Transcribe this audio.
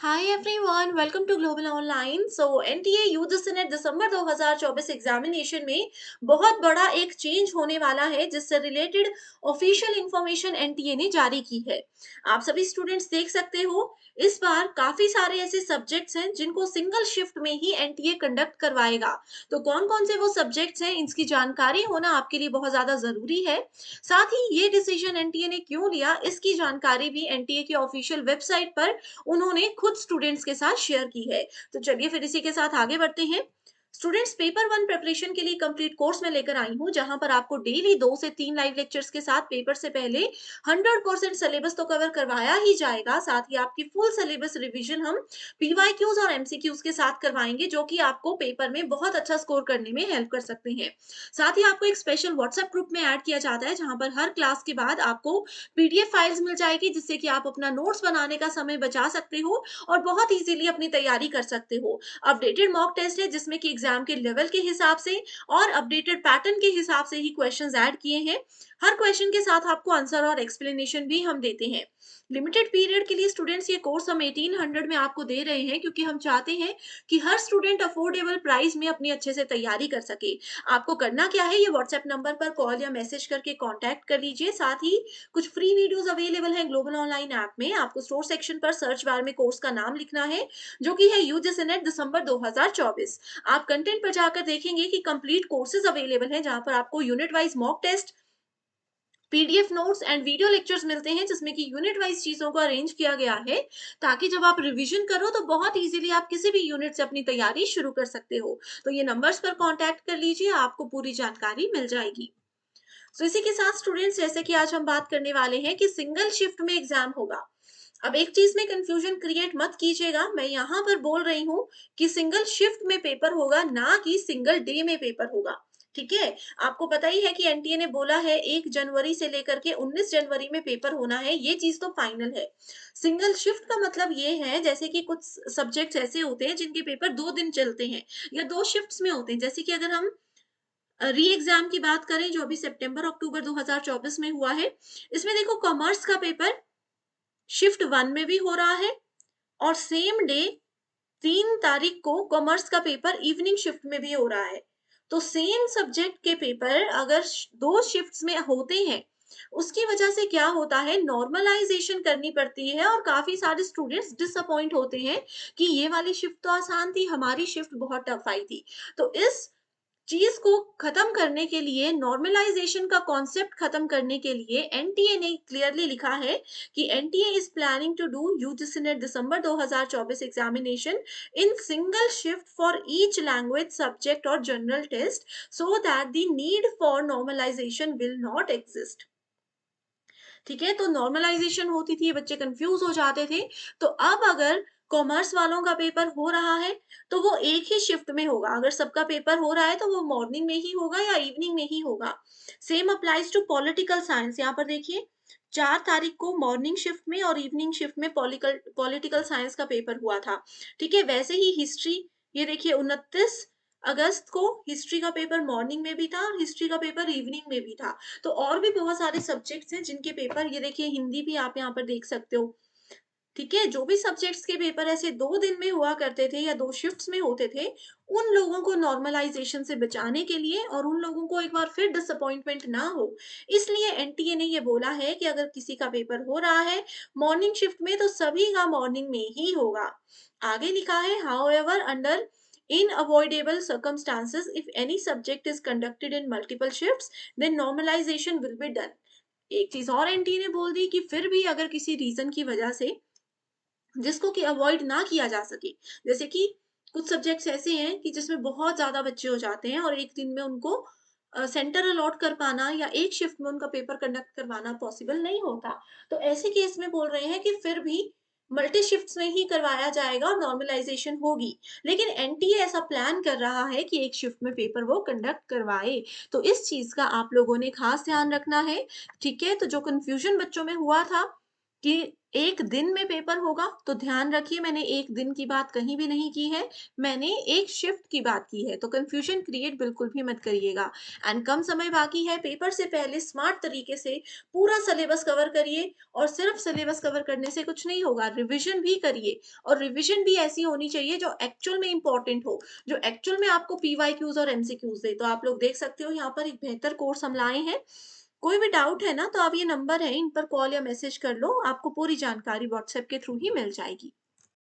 Hi everyone, welcome to global online. NTA UG C NET December 2024 examination में बहुत बड़ा एक चेंज होने वाला है, जिससे रिलेटेड ऑफिशियल इंफॉर्मेशन एनटीए ने जारी की है। आप सभी स्टूडेंट्स देख सकते हो, इस बार काफी सारे ऐसे सब्जेक्ट्स हैं जिनको सिंगल शिफ्ट में ही एनटीए कंडक्ट करवाएगा। तो कौन कौन से वो सब्जेक्ट्स हैं, इसकी जानकारी होना आपके लिए बहुत ज्यादा जरूरी है। साथ ही ये डिसीजन एनटीए ने क्यों लिया, इसकी जानकारी भी एनटीए की ऑफिशियल वेबसाइट पर उन्होंने खुद स्टूडेंट्स के साथ शेयर की है। तो चलिए फिर इसी के साथ आगे बढ़ते हैं। स्टूडेंट्स, पेपर वन प्रिपरेशन के लिए कंप्लीट कोर्स में लेकर आई हूँ, जहां पर आपको डेली 2 से 3 लाइव लेक्चर्स के साथ पेपर से पहले 100% सिलेबस तो कवर करवाया ही जाएगा। साथ ही आपकी फुल सिलेबस रिवीजन हम पीवाईक्यूज और एमसीक्यूज के साथ करवाएंगे, जो कि आपको पेपर में बहुत अच्छा स्कोर करने में हेल्प कर सकते हैं। साथ ही आपको एक स्पेशल व्हाट्सएप ग्रुप में ऐड किया जाता है, जहां पर हर क्लास के बाद आपको पीडीएफ फाइल्स मिल जाएगी, जिससे कि आप अपना नोट्स बनाने का समय बचा सकते हो और बहुत इजीली अपनी तैयारी कर सकते हो। अपडेटेड मॉक टेस्ट है, जिसमें कि एग्जाम के लेवल के हिसाब से और अपडेटेड पैटर्न के हिसाब से ही क्वेश्चंस ऐड किए हैं। हर क्वेश्चन के साथ आपको आंसर और एक्सप्लेनेशन भी हम देते हैं। लिमिटेड पीरियड के लिए स्टूडेंट्स ये कोर्स हम 1800 में आपको दे रहे हैं, क्योंकि हम चाहते हैं कि हर स्टूडेंट अफोर्डेबल प्राइस में अपनी अच्छे से तैयारी कर सके। आपको करना क्या है, ये व्हाट्सएप नंबर पर कॉल या मैसेज करके कांटेक्ट कर लीजिए। साथ ही कुछ फ्री वीडियोस अवेलेबल हैं ग्लोबल ऑनलाइन ऐप में। आपको स्टोर सेक्शन पर सर्च बार में कोर्स का नाम लिखना है, जो कि है यूजीसी नेट दिसंबर 2024। आप कंटेंट पर जाकर देखेंगे कि कंप्लीट कोर्सेज अवेलेबल हैं, जहां पर आपको unit wise mock test, PDF notes and video lectures मिलते हैं, जिसमें कि यूनिट वाइज चीजों को अरेंज किया गया है, ताकि जब आप रिवीजन करो तो बहुत इजीली आप किसी भी यूनिट से अपनी तैयारी शुरू कर सकते हो। तो ये नंबर्स पर कांटेक्ट कर लीजिए, आपको पूरी जानकारी मिल जाएगी। तो इसी के साथ स्टूडेंट्स, जैसे कि आज हम बात करने वाले हैं कि सिंगल शिफ्ट में एग्जाम होगा। अब एक चीज में कंफ्यूजन क्रिएट मत कीजिएगा, मैं यहाँ पर बोल रही हूँ कि सिंगल शिफ्ट में पेपर होगा, ना कि सिंगल डे में पेपर होगा। ठीक है। आपको पता ही है कि एनटीए ने बोला है 1 जनवरी से लेकर के 19 जनवरी में पेपर होना है, ये चीज तो फाइनल है। सिंगल शिफ्ट का मतलब ये है, जैसे कि कुछ सब्जेक्ट्स ऐसे होते हैं जिनके पेपर 2 दिन चलते हैं या 2 शिफ्ट्स में होते हैं। जैसे कि अगर हम री एग्जाम की बात करें, जो अभी सितंबर अक्टूबर 2024 में हुआ है, इसमें देखो कॉमर्स का पेपर शिफ्ट वन में भी हो रहा है, और सेम डे 3 तारीख को कॉमर्स का पेपर इवनिंग शिफ्ट में भी हो रहा है। तो सेम सब्जेक्ट के पेपर अगर 2 शिफ्ट्स में होते हैं, उसकी वजह से क्या होता है, नॉर्मलाइजेशन करनी पड़ती है, और काफी सारे स्टूडेंट्स डिसअपॉइंट होते हैं कि ये वाली शिफ्ट तो आसान थी, हमारी शिफ्ट बहुत टफ आई थी। तो इस चीज को खत्म करने के लिए, नॉर्मलाइजेशन का कॉन्सेप्ट खत्म करने के लिए एनटीए ने क्लियरली लिखा है कि NTA is planning to do UGC NET December 2024 examination in single shift for each language subject और general test, so that the need for normalisation will not exist. ठीक है। तो नॉर्मलाइजेशन होती थी, बच्चे कंफ्यूज हो जाते थे। तो अब अगर कॉमर्स वालों का पेपर हो रहा है, तो वो एक ही शिफ्ट में होगा। अगर सबका पेपर हो रहा है, तो वो मॉर्निंग में ही होगा या इवनिंग में ही होगा। Same applies to political science. यहाँ पर देखिए, 4 तारीख को मॉर्निंग शिफ्ट में और इवनिंग शिफ्ट में पॉलिटिकल पॉलिटिकल साइंस का पेपर हुआ था। ठीक है। वैसे ही हिस्ट्री, ये देखिए 29 अगस्त को हिस्ट्री का पेपर मॉर्निंग में भी था और हिस्ट्री का पेपर इवनिंग में भी था। तो और भी बहुत सारे सब्जेक्ट्स हैं जिनके पेपर, ये देखिए हिंदी भी आप यहाँ पर देख सकते हो। ठीक है। जो भी सब्जेक्ट्स के पेपर ऐसे 2 दिन में हुआ करते थे या 2 शिफ्ट्स में होते थे, उन लोगों को नॉर्मलाइजेशन से बचाने के लिए और उन लोगों को एक बार फिर डिसअपॉइंटमेंट ना हो, इसलिए एनटीए ने ये बोला है कि अगर किसी का पेपर हो रहा है मॉर्निंग शिफ्ट में, तो सभी का मॉर्निंग में ही होगा। आगे लिखा है, however under unavoidable circumstances, if any subject is conducted in multiple shifts, then normalization will be done। एक चीज और एनटी ने बोल दी कि फिर भी अगर किसी रीजन की वजह से, जिसको कि अवॉइड ना किया जा सके, जैसे कि कुछ सब्जेक्ट्स ऐसे हैं कि जिसमें बहुत ज्यादा बच्चे हो जाते हैं और एक दिन में उनको सेंटर अलॉट कर पाना या एक शिफ्ट में उनका पेपर कंडक्ट करवाना पॉसिबल नहीं होता। तो ऐसे केस में बोल रहे हैं कि फिर भी मल्टी शिफ्ट्स में ही करवाया जाएगा और नॉर्मलाइजेशन होगी। लेकिन एनटीए ऐसा प्लान कर रहा है कि एक शिफ्ट में पेपर वो कंडक्ट करवाए। तो इस चीज का आप लोगों ने खास ध्यान रखना है। ठीक है। तो जो कंफ्यूजन बच्चों में हुआ था, कि 1 दिन में पेपर होगा, तो ध्यान रखिए मैंने 1 दिन की बात कहीं भी नहीं की है, मैंने 1 शिफ्ट की बात की है, तो कन्फ्यूज़न क्रिएट बिल्कुल भी मत करिएगा। एंड कम समय बाकी है, पेपर से पहले स्मार्ट तरीके से पूरा सिलेबस कवर करिए और सिर्फ़ सिलेबस कवर करने से कुछ नहीं होगा, रिविज़न भी करिए और रिविज़न भी ऐसी होनी चाहिए जो एक्चुअल में इम्पोर्टेंट हो, जो एक्चुअल में आपको पीवाईक्यूज़ और एमसीक्यूज़ दे। तो आप लोग देख सकते हो यहाँ पर एक बेहतर कोर्स हम लाए हैं। कोई भी डाउट है ना तो आप ये नंबर है इन पर कॉल या मैसेज कर लो, आपको पूरी जानकारी व्हाट्सएप के थ्रू ही मिल जाएगी।